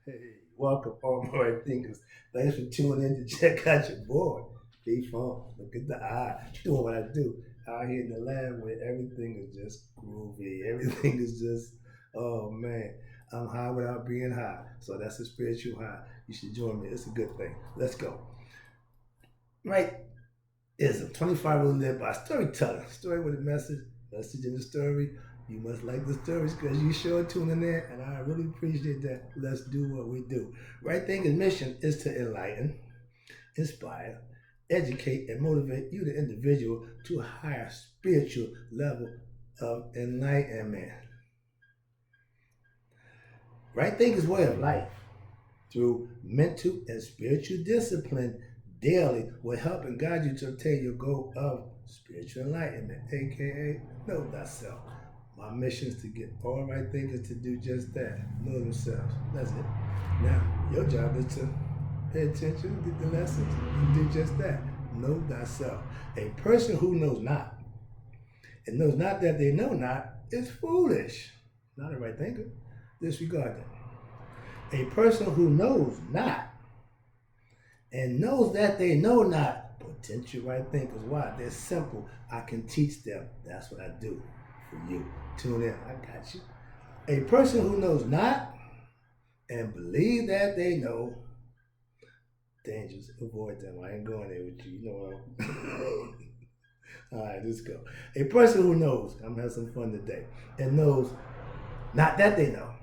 Hey, welcome, all my right thinkers. Thanks for tuning in to check out your boy. Be fun. Look at the eye. Doing what I do out here in the lab where everything is just groovy. Everything is just, oh man, I'm high without being high. So that's a spiritual high. You should join me. It's a good thing. Let's go. Right is a 25 rule led by storyteller. Story with a message. Message in the story. You must like the stories because you sure tuning in, and I really appreciate that. Let's do what we do. Right Thinking mission is to enlighten, inspire, educate, and motivate you, the individual, to a higher spiritual level of enlightenment. Right Thinking's way of life through mental and spiritual discipline daily will help and guide you to obtain your goal of spiritual enlightenment, aka know thyself. My mission is to get all right thinkers to do just that, know themselves. That's it. Now, your job is to pay attention, get the lessons, and do just that. Know thyself. A person who knows not, and knows not that they know not, is foolish. Not a right thinker. Disregard that. A person who knows not and knows that they know not, potential right thinkers. Why? They're simple. I can teach them. That's what I do for you. Tune in. I got you. A person who knows not and believe that they know, dangerous. Avoid them. I ain't going there with you. You know what? All right, let's go. A person who knows, I'm having some fun today, and knows not that they know,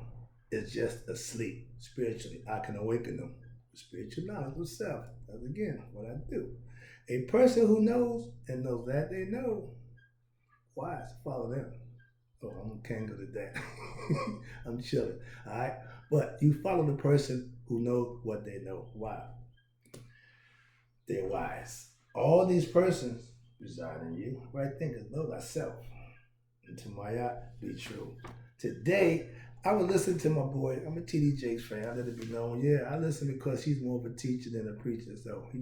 is just asleep spiritually. I can awaken them with spiritual knowledge of self. That's again what I do. A person who knows and knows that they know, wise, follow them. Oh, I can't go to that. I'm chilling. All right. But you follow the person who knows what they know. Why? They're wise. All these persons reside in you. Right thinkers, know thyself. And to Maya, be true. Today, I would listen to my boy. I'm a TD Jakes fan. I let it be known. Yeah, I listen because he's more of a teacher than a preacher. So he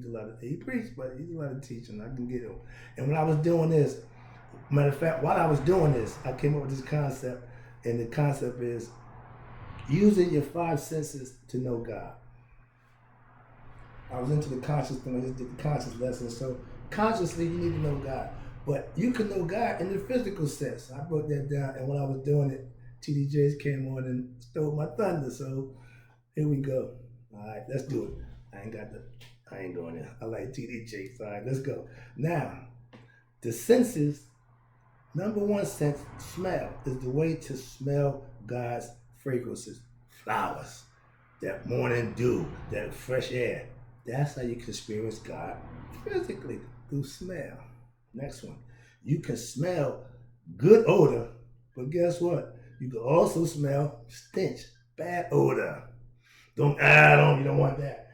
preaches, but he does a lot of teaching. I can get him. And when I was doing this, matter of fact, while I was doing this, I came up with this concept, and the concept is using your five senses to know God. I was into the conscious thing. I just did the conscious lesson. So consciously, you need to know God, but you can know God in the physical sense. I broke that down, and when I was doing it, TDJs came on and stole my thunder. So here we go. All right, let's do it. I ain't going there. I like TDJs. All right, let's go. Now, the senses. Number one sense, smell, is the way to smell God's fragrances, flowers, that morning dew, that fresh air. That's how you can experience God physically, through smell. Next one, you can smell good odor, but guess what? You can also smell stench, bad odor. You don't want that.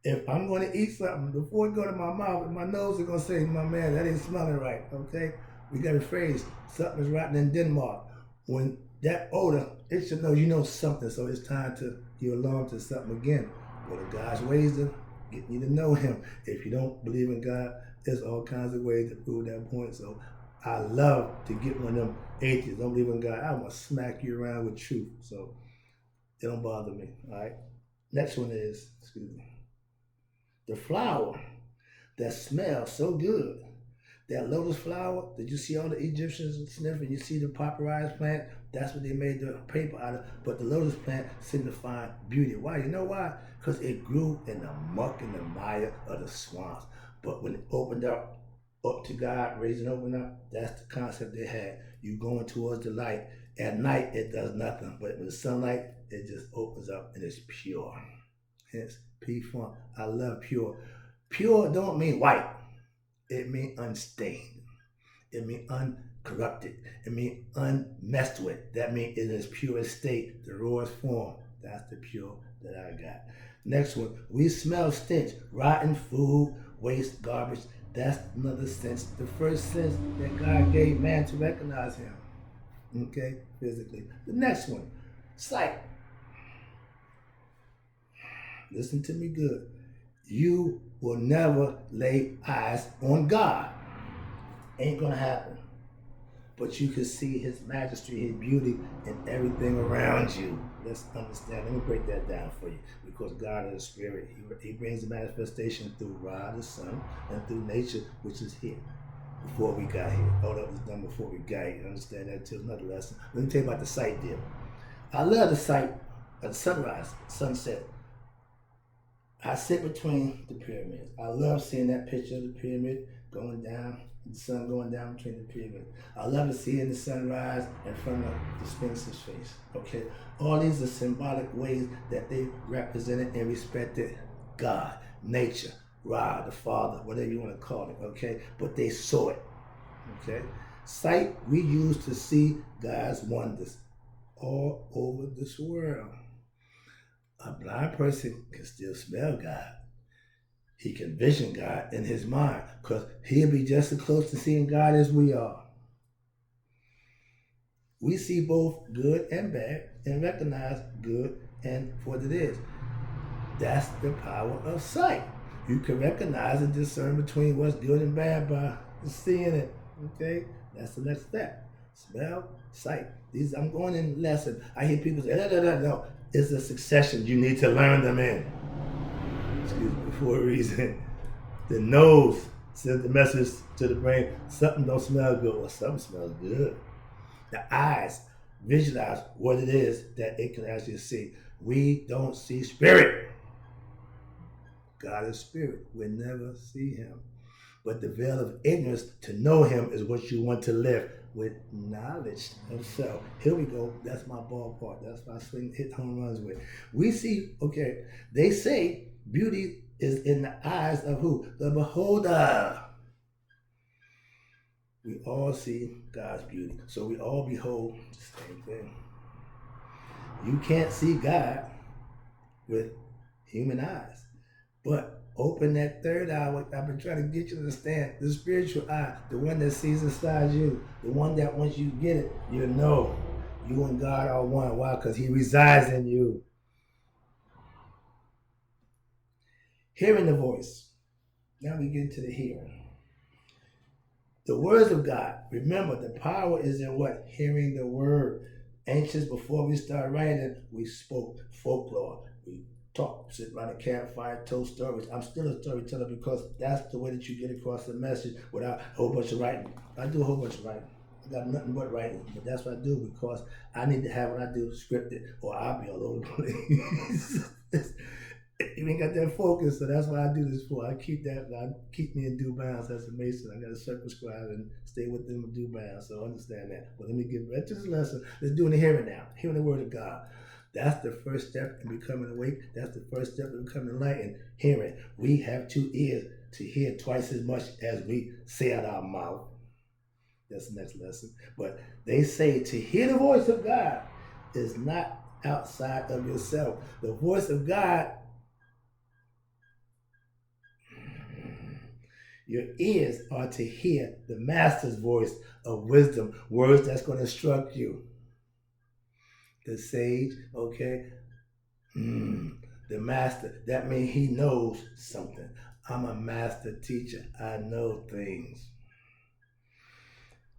If I'm going to eat something, before it go to my mouth, my nose is going to say, my man, that ain't smelling right, okay? We got a phrase, something is rotten in Denmark. When that odor, it should know you know something, so it's time to you alarm to something again. One of God's ways to get you to know him. If you don't believe in God, there's all kinds of ways to prove that point. So I love to get one of them atheists, don't believe in God. I want to smack you around with truth. So it don't bother me. All right. Next one is, excuse me, the flower that smells so good. That lotus flower that you see all the Egyptians sniffing, you see the papyrus plant, that's what they made the paper out of. But the lotus plant signified beauty. Why? You know why? Because it grew in the muck and the mire of the swamps. But when it opened up to God, raising open up, that's the concept they had. You going towards the light. At night, it does nothing. But with the sunlight, it just opens up and it's pure. Hence, P-Funk. I love pure. Pure don't mean white. It means unstained. It means uncorrupted. It means unmessed with. That means in its purest state, the rawest form. That's the pure that I got. Next one, we smell stench, rotten food, waste, garbage. That's another sense. The first sense that God gave man to recognize him. Okay, physically. The next one, sight. Listen to me good. You will never lay eyes on God. Ain't gonna happen. But you can see his majesty, his beauty, and everything around you. Let's understand. Let me break that down for you. Because God is a spirit. He brings the manifestation through Ra, the sun, and through nature, which is here. Before we got here. All that was done before we got here. Understand that too. Another lesson. Let me tell you about the sight deal. I love the sight of sunrise, sunset. I sit between the pyramids. I love seeing that picture of the pyramid going down, the sun going down between the pyramids. I love to see the sunrise in front of the Sphinx's face. Okay, all these are symbolic ways that they represented and respected God, nature, Ra, the Father, whatever you want to call it. Okay, but they saw it. Okay, sight we use to see God's wonders all over this world. A blind person can still smell God. He can vision God in his mind because he'll be just as close to seeing God as we are. We see both good and bad and recognize good and what it is. That's the power of sight. You can recognize and discern between what's good and bad by seeing it. Okay? That's the next step. Smell, sight. These I'm going in lesson. I hear people say, no. It's a succession. You need to learn them in. Excuse me, for a reason. The nose sends the message to the brain, something don't smell good or something smells good. The eyes visualize what it is that it can actually see. We don't see spirit. God is spirit. We'll never see him. But the veil of ignorance to know him is what you want to live with knowledge of self. Here we go. That's my ballpark. That's my swing, hit home runs with. We see, okay, they say beauty is in the eyes of who? The beholder. We all see God's beauty. So we all behold the same thing. You can't see God with human eyes. But open that third eye. I've been trying to get you to understand. The spiritual eye, the one that sees inside you, the one that once you get it, you know you and God are one. Why? Because he resides in you. Hearing the voice. Now we get to the hearing. The words of God. Remember, the power is in what? Hearing the word. Anxious, before we start writing, we spoke folklore. We talk, sit around a campfire, told stories. I'm still a storyteller because that's the way that you get across the message without a whole bunch of writing. I do a whole bunch of writing. I got nothing but writing, but that's what I do because I need to have what I do scripted or I'll be all over the place. You ain't got that focus, so that's why I do this for. I keep me in due bounds as a Mason. I got to circumscribe and stay within the due bounds, so understand that. But let me get right to this lesson. Let's do the hearing now. Hearing the word of God. That's the first step in becoming awake. That's the first step in becoming enlightened. Hearing. We have 2 ears to hear twice as much as we say out our mouth. That's the next lesson. But they say to hear the voice of God is not outside of yourself. The voice of God, your ears are to hear the master's voice of wisdom, words that's going to instruct you. The sage, okay? The master, that means he knows something. I'm a master teacher. I know things.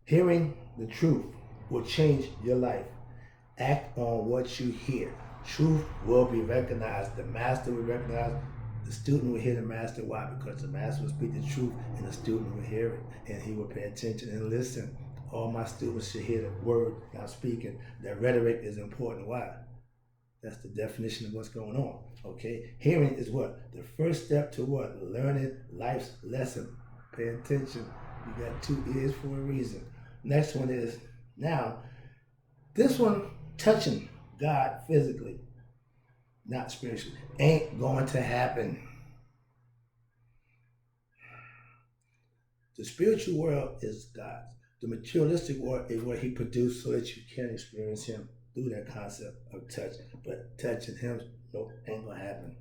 Hearing the truth will change your life. Act on what you hear. Truth will be recognized. The master will recognize. The student will hear the master. Why? Because the master will speak the truth and the student will hear it and he will pay attention and listen. All my students should hear the word I'm speaking. The rhetoric is important. Why? That's the definition of what's going on. Okay? Hearing is what? The first step to what? Learning life's lesson. Pay attention. You got 2 ears for a reason. Next one is, now, this one, touching God physically, not spiritually, ain't going to happen. The spiritual world is God's. The materialistic world is what he produced so that you can experience him through that concept of touch. But touching him, nope, ain't going to happen.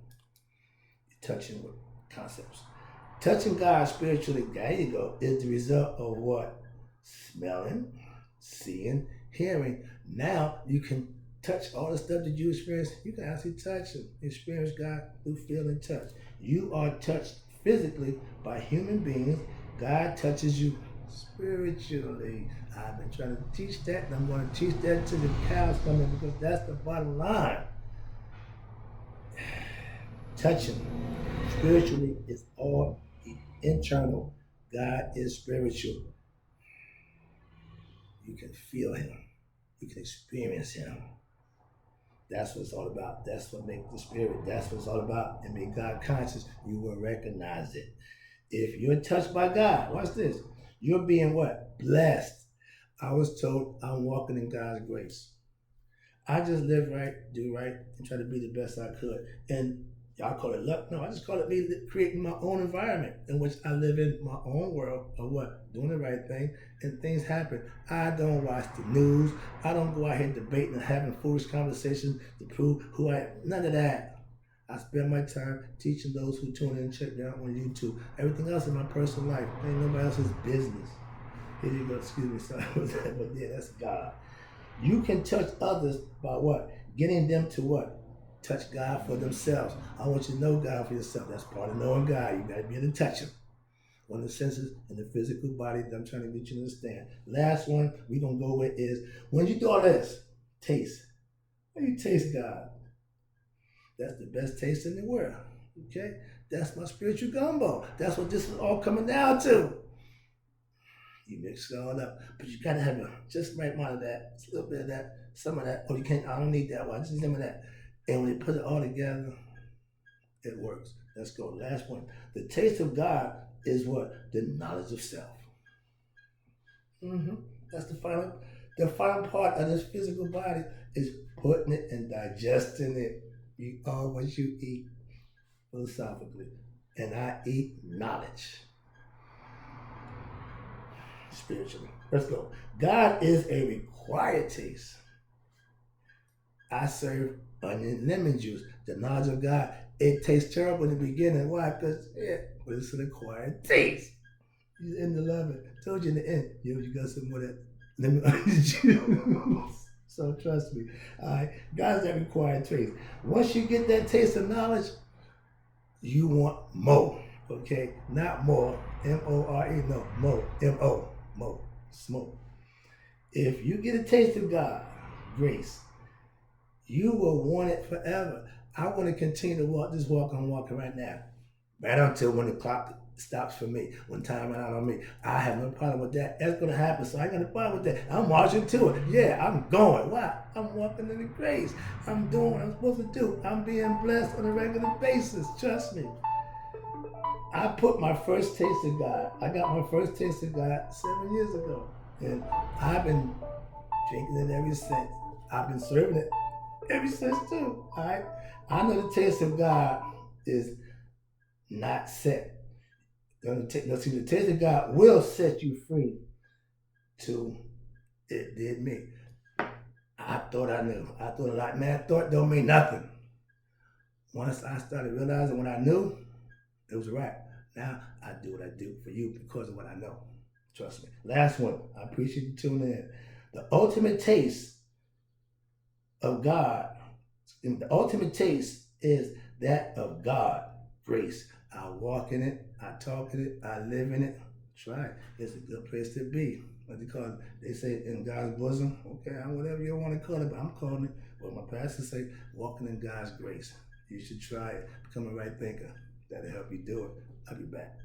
You're touching with concepts. Touching God spiritually, there you go, is the result of what? Smelling, seeing, hearing. Now you can touch all the stuff that you experience. You can actually touch and experience God through feel and touch. You are touched physically by human beings. God touches you spiritually. I've been trying to teach that, and I'm going to teach that to the cows come in because that's the bottom line. Touching spiritually is all internal. God is spiritual. You can feel Him. You can experience Him. That's what it's all about. That's what makes the spirit. That's what it's all about. And make God conscious. You will recognize it. If you're touched by God, watch this. You're being what? Blessed. I was told I'm walking in God's grace. I just live right, do right, and try to be the best I could. And y'all call it luck. No, I just call it me creating my own environment in which I live in my own world of what? Doing the right thing. And things happen. I don't watch the news. I don't go out here debating and having foolish conversations to prove who I am. None of that. I spend my time teaching those who tune in and check me out on YouTube. Everything else in my personal life ain't nobody else's business. Here you go, excuse me, sorry for that, but yeah, that's God. You can touch others by what? Getting them to what? Touch God for themselves. I want you to know God for yourself. That's part of knowing God. You gotta be able to touch Him. One of the senses in the physical body that I'm trying to get you to understand. Last one we're gonna go with is when you do all this, taste. When you taste God, that's the best taste in the world. Okay? That's my spiritual gumbo. That's what this is all coming down to. You mix it all up, but you gotta have just right amount of that, a little bit of that, some of that. Oh, you can't. I don't need that one. Just some of that. And when you put it all together, it works. Let's go. Last one. The taste of God is what? The knowledge of self. That's the final. The final part of this physical body is putting it and digesting it. You are what you eat, philosophically, and I eat knowledge. Spiritually. Let's go. God is a required taste. I serve onion lemon juice. The knowledge of God, it tastes terrible in the beginning. Why? Because but it's an acquired taste. You end the love it. Told you in the end, you got some more of that lemon onion juice. So trust me. All right. God's that required taste. Once you get that taste of knowledge, you want more. Okay? Not more. M-O-R-E. No. More. M-O. More. Smoke. If you get a taste of God, grace, you will want it forever. I want to continue to walk this walk I'm walking right now. Right until when the clock stops for me, when time runs out on me. I have no problem with that. That's going to happen, so I ain't got no problem with that. I'm marching to it. Yeah, I'm going. Why? I'm walking in the grace. I'm doing what I'm supposed to do. I'm being blessed on a regular basis. Trust me. I put my first taste of God. I got my first taste of God 7 years ago. And I've been drinking it ever since. I've been serving it ever since too. All right. I know the taste of God is not set. The taste of God will set you free. To it did me. I thought I knew. I thought a lot. Man, thought don't mean nothing. Once I started realizing what I knew, it was right. Now I do what I do for you because of what I know. Trust me. Last one. I appreciate you tuning in. The ultimate taste of God, the ultimate taste is that of God, grace. I walk in it, I talk in it, I live in it. Try it. It's a good place to be. What they call it? They say in God's bosom. Okay, whatever you want to call it, but I'm calling it what my pastor say, walking in God's grace. You should try it. Become a right thinker. That'll help you do it. I'll be back.